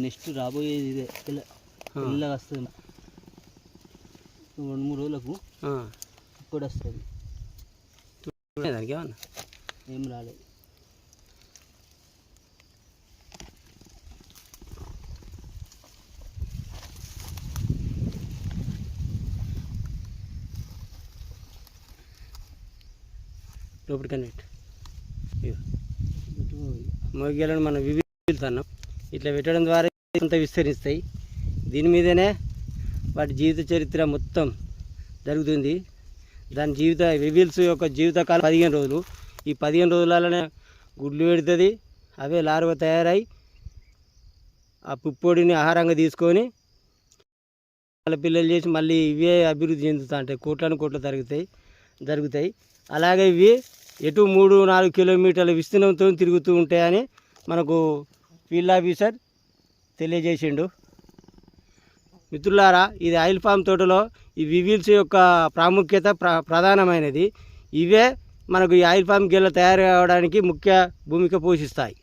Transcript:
Next రాబోయేది ఇదే పిల్ల వస్తుంది 2-3 రోజులకు ఇప్పుడు వస్తుంది. దానికి ఏమన్నా ఏం రాలేదు. లోపలికన్నా మొగ్గలను మనం వివిధన్నాం ఇట్లా పెట్టడం ద్వారా కొంత విస్తరిస్తాయి. దీని మీదనే వాటి జీవిత చరిత్ర మొత్తం జరుగుతుంది. దాని వివిల్స్ యొక్క జీవితకాలం 15 రోజులు. ఈ 15 రోజులలోనే గుడ్లు పెడుతుంది. అవే లార్వా తయారై ఆ పుప్పొడిని ఆహారంగా తీసుకొని వాళ్ళ పిల్లలు చేసి మళ్ళీ ఇవే అభివృద్ధి చెందుతా ఉంటాయి. కోట్ల జరుగుతాయి. అలాగే ఇవి ఎటు 3-4 కిలోమీటర్ల విస్తీర్ణంతో తిరుగుతూ ఉంటాయని మనకు ఫీల్డ్ ఆఫీసర్ తెలియజేసిండు. మిత్రులారా, ఇది ఆయిల్ ఫామ్ తోటలో ఈ వివిల్స్ యొక్క ప్రాముఖ్యత ప్రధానమైనది. ఇవే మనకు ఈ ఆయిల్ ఫామ్ గిల్ల తయారు కావడానికి ముఖ్య భూమిక పోషిస్తాయి.